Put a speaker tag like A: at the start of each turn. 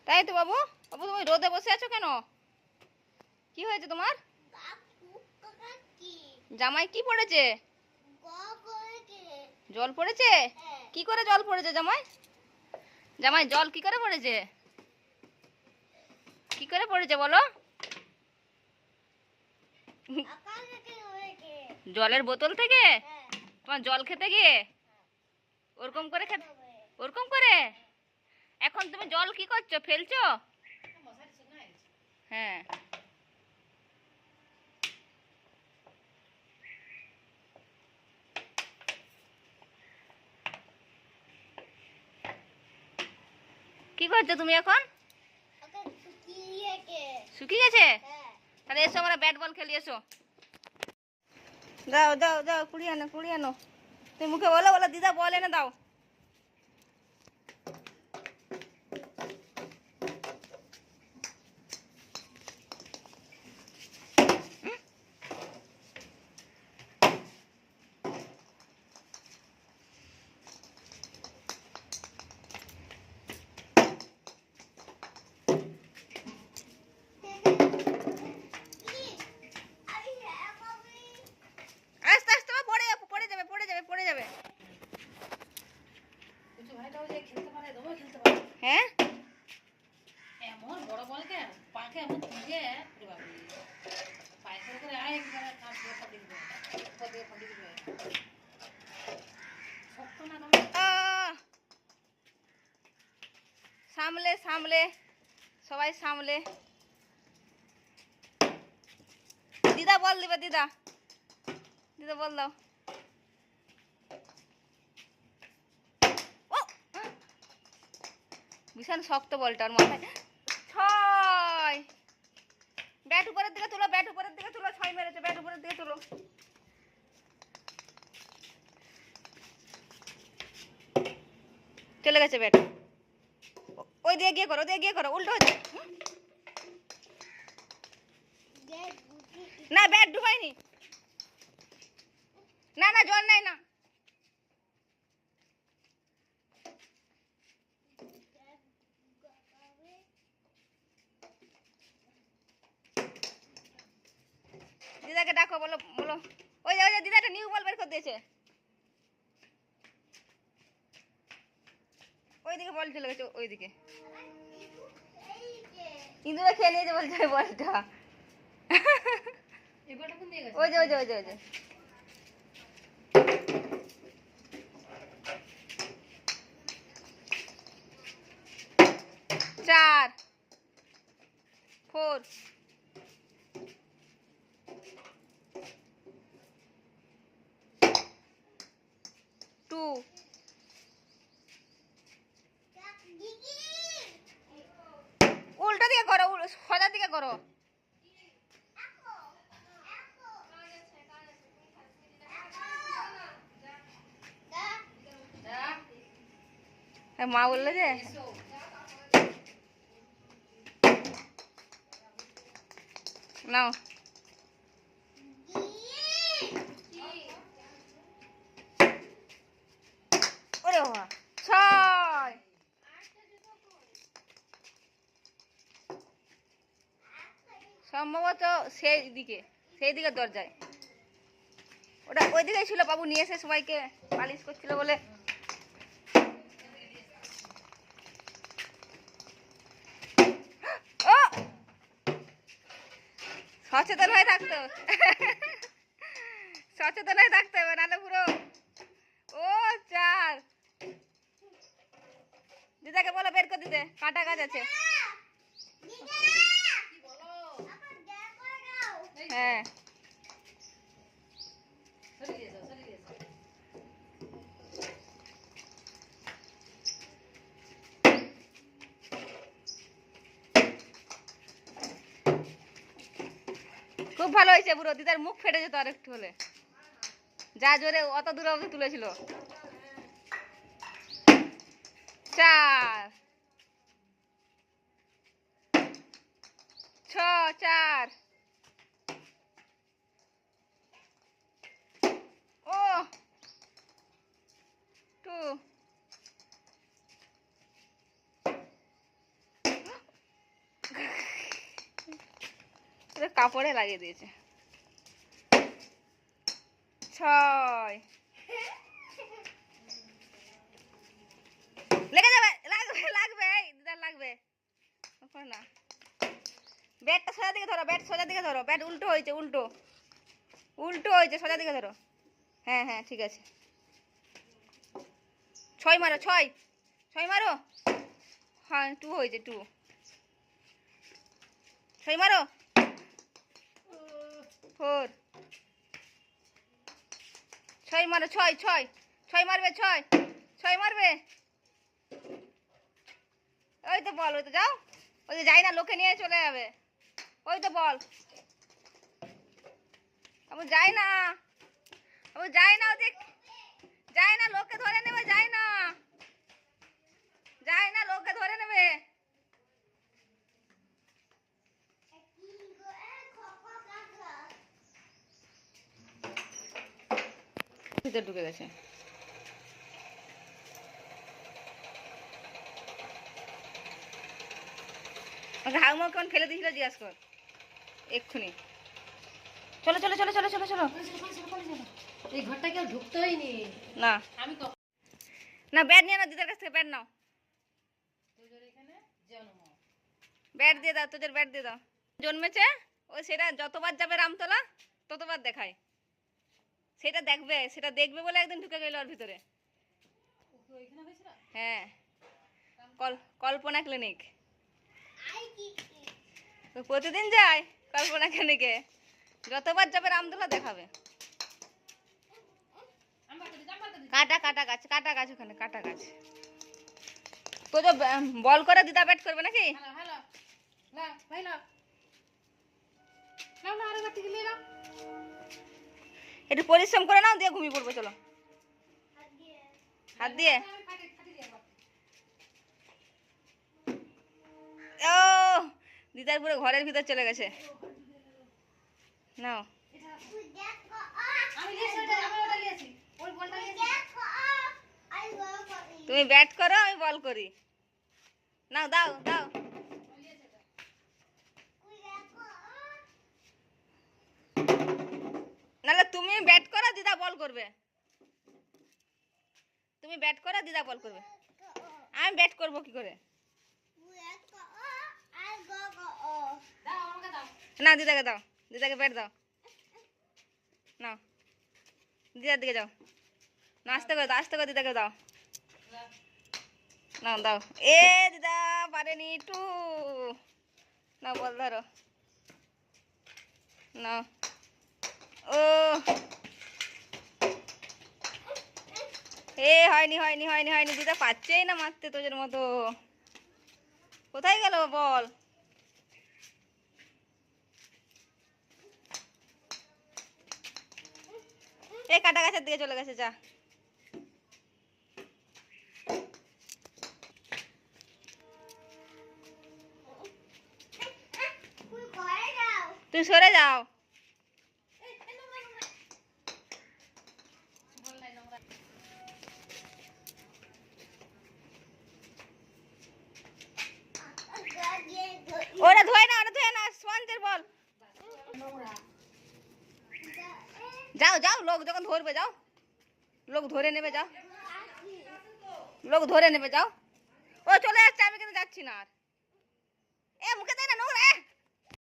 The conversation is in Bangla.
A: তাই তো বাবু। বাবু তুমি রোদে বসে আছো কেন? কি হয়েছে তোমার? জামাই কি পড়েছে? জল পড়েছে? কি করে জল পড়েছে জামাই? জামাই জল কি করে পড়েছে? কি করে পড়েছে বলো? জলের বোতল থেকে? তোমার জল খেতে গিয়ে ওরকম করে ওরকম করে? এখন তুমি জল কি করছো, ফেলছো? হ্যাঁ। কি করছো তুমি এখন? শুকিয়ে গেছে? তাহলে এসো আমরা ব্যাট বল খেলি, এসো। দাও দাও দাও, কুড়ি আনো কুড়ি আনো। তুমি মুখে বলো, বলো দিদা বল এনে দাও। আস্তে আস্তে পড়ে যাবে পড়ে যাবে পড়ে যাবে পড়ে যাবে। হ্যাঁ
B: এমন বড় বলকে পাকে এমন তুলে পায়সা করে আয় একবার কাজ করে ফাটি দিবে ফাটি দিবে শক্ত না তুমি।
A: সামলে সামলে সবাই সামলে। দিদা বল দিবে, দিদা দিদা বল দাও। ও ভীষণ শক্ত বলটার মাথায়। ছয়। ব্যাট উপরের দিকে তুলো, ব্যাট উপরের দিকে তুলো। ছয় মেরেছে, ব্যাট উপরের দিকে তুলো। চলে গেছে ব্যাট। ওই দিয়ে গিয়ে করো, ওই দিয়ে গিয়ে করো, উল্টো হচ্ছে। না ব্যাট ডুবাইনি। না না জল নাই না। দিদাকে ডাকো, বলো বলো। ওই যে দিদা একটা নিউ বল বের করে দিয়েছে। ওইদিকে বল চলে গেছে, ওইদিকে। ইন্দুরা খেয়ে নিয়েছে বলছে ওই বলটা। ওই যে ওই যে ওই যে ওই যে। চার 4 2 উল্টো দিকে করো, সোজা দিকে করো। মা বললো যে নাও। ওরে বাবা, 6। সম্ভবত সেই দিকে দরজায়। ওটা ওই দিকেই ছিল, বাবু নিয়ে এসে সবাইকে পালিশ করছিল বলে। ও সচেতন হয়ে থাকতো, সচেতন হয়ে থাকতে হবে, নাহলে পুরো। ও 4। দিদাকে বলো বের করে দিতে, কাঁটা গাছ আছে। হ্যাঁ খুব ভালো হয়েছে পুরো। দিদার মুখ ফেটে যেত আর একটু হলে, যা জোরে অত দূরে অবধি তুলেছিল। 4 6 4। ও 2 সে কাপড়ে লাগিয়ে দিয়েছে। 6 লেগে যাবে, লাগবে লাগবে, এই দিদার লাগবে না। ব্যাটটা সোজা দিকে ধরো, ব্যাট সোজা দিকে ধরো, ব্যাট উল্টো হয়েছে, উল্টো উল্টো হয়েছে, সোজা দিকে ধরো। হ্যাঁ হ্যাঁ ঠিক আছে। 6 মারো, 6 6 মারো। হ্যাঁ 2 হয়েছে, 2 6 মারো। 4 6 মারো, 6 6 6 মারবে, 6 6 মারবে। ওই তো বল, ওই তো যাও, ওই তো যাই না, লোকে নিয়ে চলে যাবে। ওই তো বল, আমি যাই না, আমি যাই না, ওদিক যাই না, লোকে ধরে নেবে, যাই না, যাই না, লোকে ধরে নেবে। ভিতরে ঢুকে গেছে। হাউমা কেমন ফেলে দিয়েছিল জিজ্ঞাসা কর এক্ষুনি। চলো চলো চলো চলো চলো চলো।
B: এই ঘরটা কেউ ঢুকতেই নি।
A: না
B: আমি তো
A: না, ব্যাট নিয়ে নাও, দিদার কাছ থেকে ব্যাট নাও।
B: তোদের এখানে জন্ম।
A: ব্যাট দিয়ে দাও, তোদের ব্যাট দিয়ে দাও। জন্মেছে ও, সেটা যতবার যাবে রামতলা ততবার দেখায়। সেটা দেখবে, সেটা দেখবে বলে একদিন ঢুকে গেল ওর ভিতরে।
B: ওইখানে হয়েছিল?
A: হ্যাঁ, কল্পনা ক্লিনিক। ও প্রতিদিন যায় কল্পনা ক্লিনিকে, যতবার যাবে রামতলা দেখাবে। কাটা কাটা গাছ, কাটা গাছ, ওখানে কাটা গাছ। তো যে বল করে দিদা ব্যাট করবে নাকি?
B: হ্যালো হ্যালো না ভাই না না না, আরে বাটি গেলে না।
A: একটু পরিশ্রম করে নাও, দিয়ে ঘুমিয়ে পড়বো। চলো হাত দিয়ে। ও দিদার পুরো ঘরের ভিতর চলে গেছে। নাও,
B: আমি লিয়েছি ওটা, আমি ওটা লিয়েছি, ওই বলটা লিয়েছি।
A: তুমি ব্যাট করো, আমি বল করি। নাও, দাও দাও। নাহলে তুমি ব্যাট করো, দিদা বল করবে। তুমি ব্যাট করো, দিদা বল করবে। আমি ব্যাট করবো কি করে?
B: দাও আমাকে দাও।
A: না, দিদাকে দাও, দিদাকে ব্যাট দাও। নাও, দিদার দিকে যাও। না, আস্তে করে দাও, আস্তে করে দিদাকে দাও। নাও দাও। এ দিদা পারেনি, টু। নাও বল ধরো, নাও। ও এ হয়নি হয়নি হয়নি হয়নি, দিদা পাচ্ছেই না মারতে তোদের মতো। কোথায় গেল বল? এই কাটা গাছের দিকে চলে গেছে, যা। তুমি সরে যাও। ওরা ধোয় না, ওরা ধোয় না, স্পঞ্জের বল। যাও যাও, লোক যখন ধরবে যাও, লোক ধরে নেবে, যাও, লোক ধরে নেবে, যাও। ও চলে যাচ্ছে, আমি কিন্তু যাচ্ছি না আর। এ মুখে দে না।